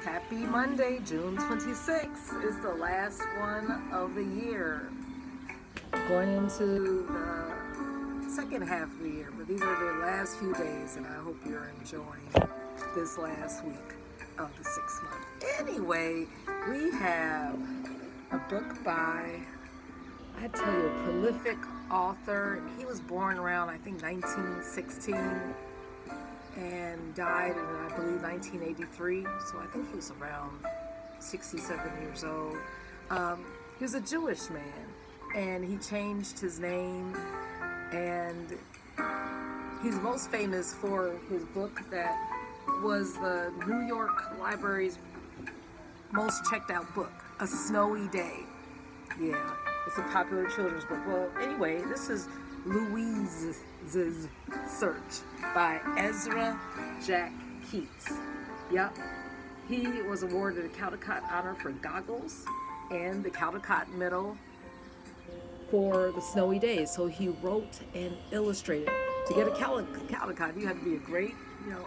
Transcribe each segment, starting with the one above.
Happy Monday, June 26th is the last one of the year. Going into the second half of the year, but these are the last few days, and I hope you're enjoying this last week of the 6th month. Anyway, we have a book by, I tell you, a prolific author. He was born around, I think, 1916 and died in, I believe, 1983. So I think he was around 67 years old. He was a Jewish man, and he changed his name, and he's most famous for his book that was the New York Library's most checked out book, A Snowy Day. Yeah, it's a popular children's book. Well, anyway, this is Louise's Search by Ezra Jack Keats. Yep, he was awarded a Caldecott Honor for Goggles and the Caldecott Medal for the Snowy Days. So he wrote and illustrated. To get a Caldecott, you have to be a great,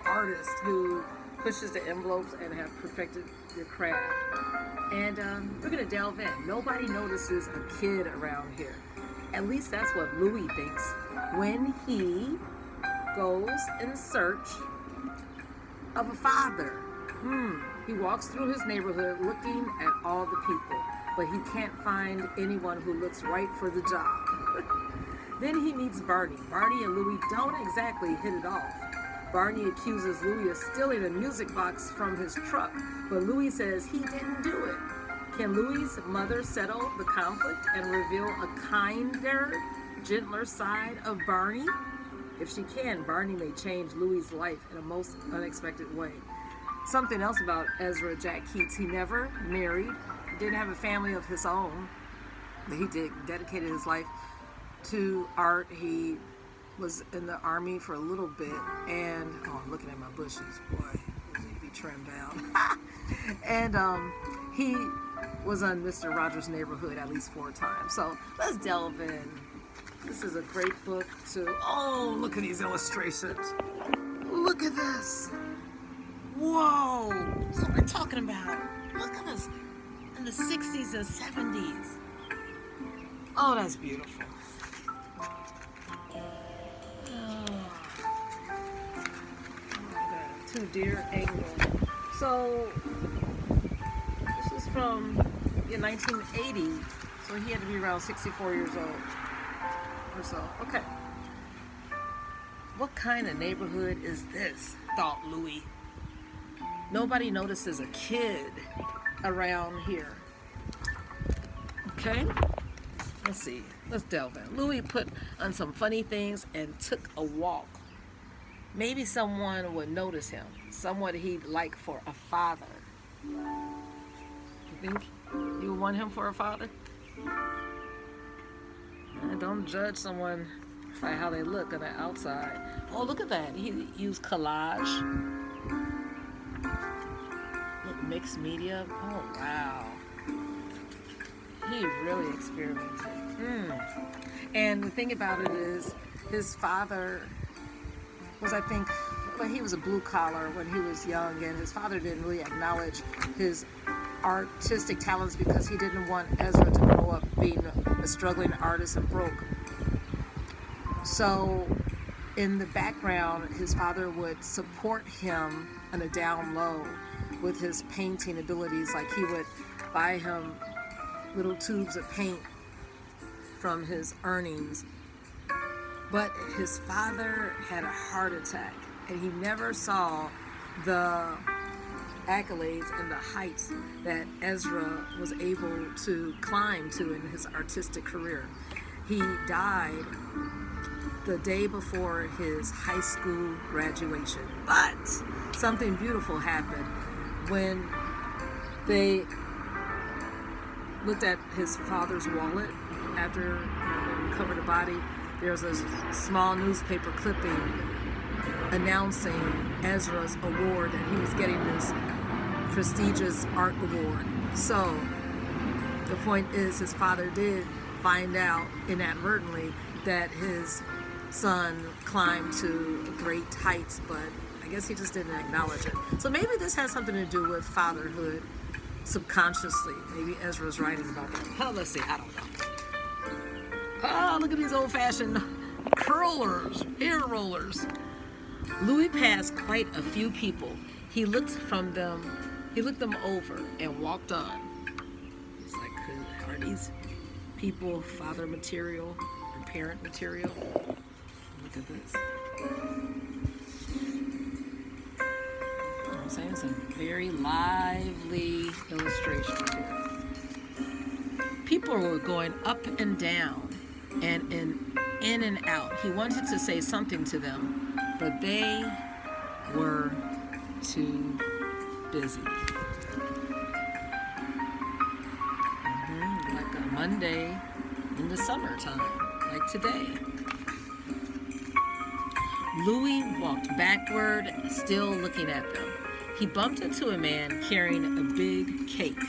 artist who pushes the envelopes and have perfected your craft. And we're gonna delve in. Nobody notices a kid around here. At least that's what Louis thinks when he goes in search of a father. He walks through his neighborhood looking at all the people, but he can't find anyone who looks right for the job. Then he meets Barney. Barney and Louis don't exactly hit it off. Barney accuses Louis of stealing a music box from his truck, but Louis says he didn't do it. Can Louis' mother settle the conflict and reveal a kinder, gentler side of Barney? If she can, Barney may change Louis' life in a most unexpected way. Something else about Ezra Jack Keats: he never married, didn't have a family of his own. He dedicated his life to art. He was in the army for a little bit, and I'm looking at my bushes, boy, those need to be trimmed down. And he was on Mr. Rogers' Neighborhood at least 4 times. So let's delve in. This is a great book to, look at these illustrations. Look at this. Whoa, that's what we're talking about. Look at this in the 60s and 70s. Oh, that's beautiful. Two deer angle. So this is from 1980. So he had to be around 64 years old or so. Okay. What kind of neighborhood is this? Thought Louis. Nobody notices a kid around here. Okay. Let's see. Let's delve in. Louis put on some funny things and took a walk. Maybe someone would notice him, someone he'd like for a father. You think you want him for a father? Don't judge someone by how they look on the outside. Oh, look at that. He used collage. Look, mixed media. Oh, wow. He really experimented. And the thing about it is, his father was, I think, he was a blue collar when he was young, and his father didn't really acknowledge his artistic talents because he didn't want Ezra to grow up being a struggling artist and broke. So in the background, his father would support him on a down low with his painting abilities. Like, he would buy him little tubes of paint from his earnings. But his father had a heart attack, and he never saw the accolades and the heights that Ezra was able to climb to in his artistic career. He died the day before his high school graduation. But something beautiful happened when they looked at his father's wallet after they recovered the body. There was a small newspaper clipping announcing Ezra's award, that he was getting this prestigious art award. So the point is, his father did find out inadvertently that his son climbed to great heights, but I I guess he just didn't acknowledge it. So maybe this has something to do with fatherhood subconsciously. Maybe Ezra's writing about that. Oh, let's see. I don't know. Oh, look at these old-fashioned curlers, hair rollers. Louis passed quite a few people. He looked them over and walked on. It's like, are these people father material or parent material? Look at this. I'm saying some very lively illustrations here. People were going up and down and in and out. He wanted to say something to them, but they were too busy. Like a Monday in the summertime, like today. Louis walked backward, still looking at them. He bumped into a man carrying a big cake.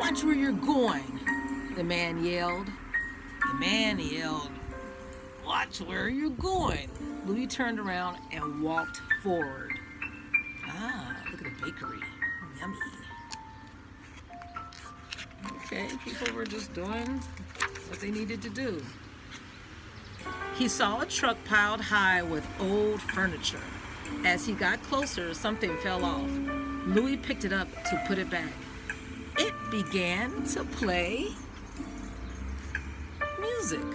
"Watch where you're going," the man yelled. "Watch where you're going." Louis turned around and walked forward. Look at the bakery. Yummy. Okay, people were just doing what they needed to do. He saw a truck piled high with old furniture. As he got closer, something fell off. Louis picked it up to put it back. It began to play music.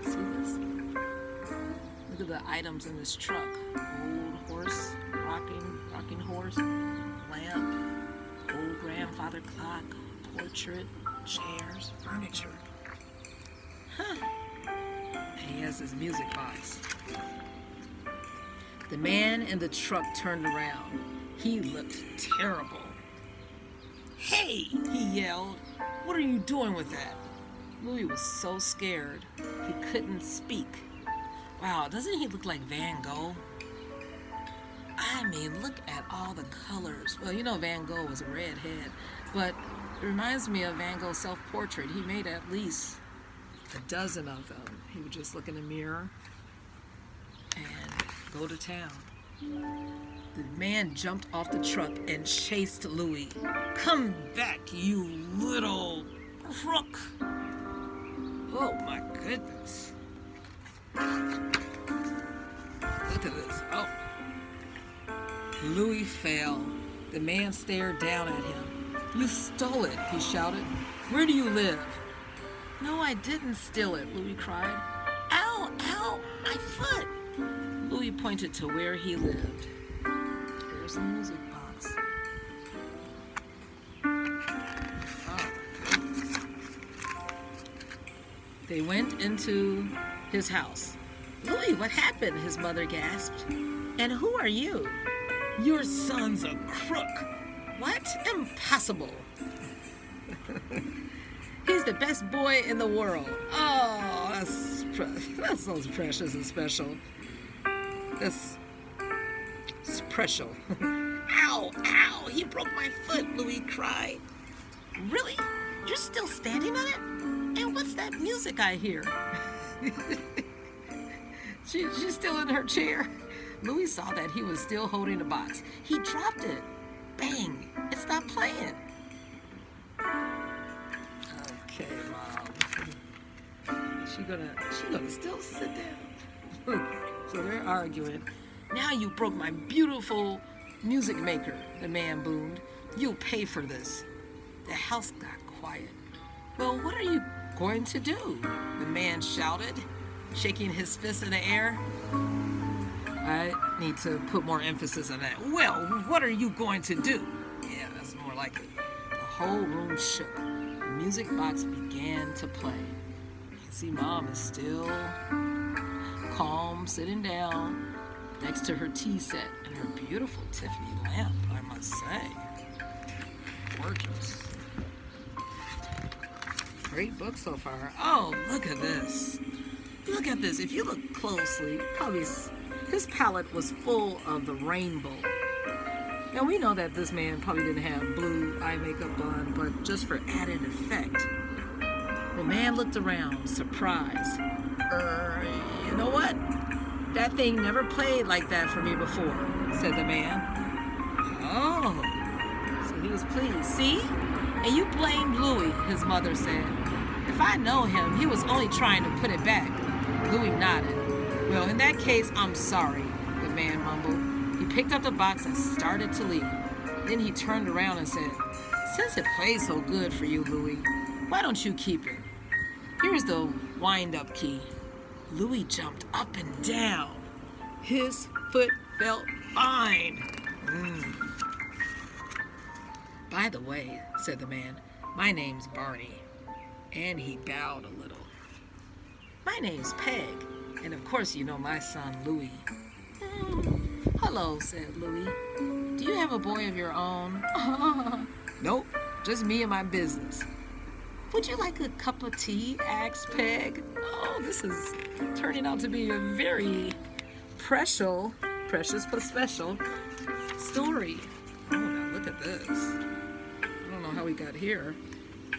See this? Look at the items in this truck. Old horse, rocking horse, lamp, old grandfather clock, portrait, chairs, furniture. And he has his music box. The man in the truck turned around. He looked terrible. "Hey!" he yelled. "What are you doing with that?" Louis was so scared he couldn't speak. Wow, doesn't he look like Van Gogh? I mean, look at all the colors. Well, you know Van Gogh was a redhead, but it reminds me of Van Gogh's self-portrait. He made at least a dozen of them. He would just look in the mirror and go to town. The man jumped off the truck and chased Louis. "Come back, you little crook!" Oh my goodness. Look at this. Oh. Louis fell. The man stared down at him. "You stole it," he shouted. "Where do you live?" "No, I didn't steal it," Louis cried. "Ow, ow, my foot!" Louis pointed to where he lived. There's the music box. Oh. They went into his house. "Louis, what happened?" his mother gasped. "And who are you?" "Your son's a crook." "What? Impossible." "He's the best boy in the world." "Oh, that's so precious and special. That's special." "Ow, ow, he broke my foot," Louis cried. "Really? You're still standing on it? And what's that music I hear?" She's still in her chair. Louis saw that he was still holding the box. He dropped it. Bang! It stopped playing. Okay, Mom. She gonna still sit down. So they're arguing. "Now you broke my beautiful music maker," the man boomed. "You'll pay for this." The house got quiet. "Well, what are you going to do?" the man shouted, shaking his fist in the air. I need to put more emphasis on that. "Well, what are you going to do?" Yeah, that's more like it. The whole room shook. The music box began to play. You can see Mom is still calm, sitting down next to her tea set and her beautiful Tiffany lamp, I must say. Gorgeous. Great book so far. Oh, look at this. Look at this. If you look closely, probably his palette was full of the rainbow. Now we know that this man probably didn't have blue eye makeup on, but just for added effect. The man looked around, surprised. You know what? That thing never played like that for me before, said the man. Oh, so he was pleased. See? And you blamed Louis, his mother said. If I know him, he was only trying to put it back. Louis nodded. Well, in that case, I'm sorry, the man mumbled. He picked up the box and started to leave. Then he turned around and said, since it plays so good for you, Louis, why don't you keep it? Here's the wind-up key. Louis jumped up and down. His foot felt fine. By the way, said the man, my name's Barney. And he bowed a little. My name's Peg, and of course you know my son Louis. Hello, said Louis. Do you have a boy of your own? Nope, just me and my business. Would you like a cup of tea? Asked Peg. Oh, this is turning out to be a very precious but special story. Oh, now look at this. I don't know how we got here,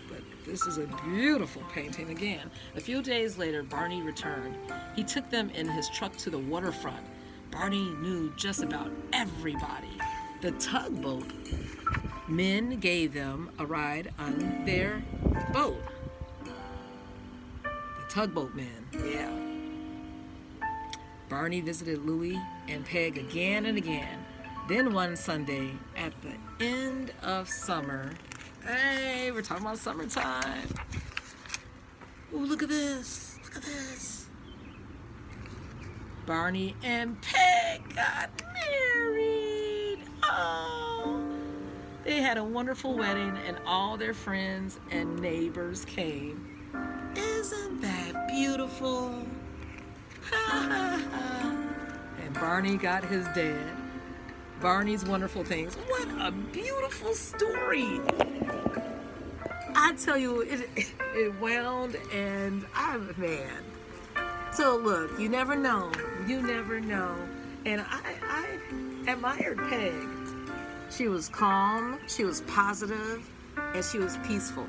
but this is a beautiful painting again. A few days later, Barney returned. He took them in his truck to the waterfront. Barney knew just about everybody. The tugboat men gave them a ride on their boat. The tugboat men, yeah. Barney visited Louis and Peg again and again. Then one Sunday, at the end of summer, hey, we're talking about summertime. Oh, look at this. Look at this. Barney and Peg got married. Oh. They had a wonderful wedding and all their friends and neighbors came. Isn't that beautiful? Ha ha ha. And Barney got his dad. Barney's wonderful things. What a beautiful story. I tell you, it wound and man. So look, you never know. You never know. And I admired Peg. She was calm, she was positive, and she was peaceful.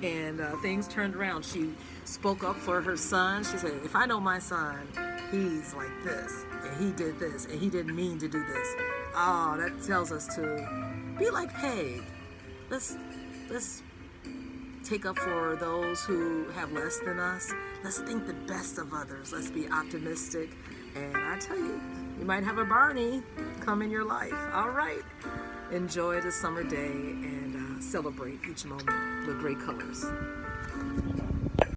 And things turned around. She spoke up for her son. She said, if I know my son, he's like this, and he did this, and he didn't mean to do this. Oh, that tells us to be like Peg. Let's take up for those who have less than us. Let's think the best of others. Let's be optimistic. And I tell you, you might have a Barney come in your life. All right. Enjoy the summer day and celebrate each moment with great colors.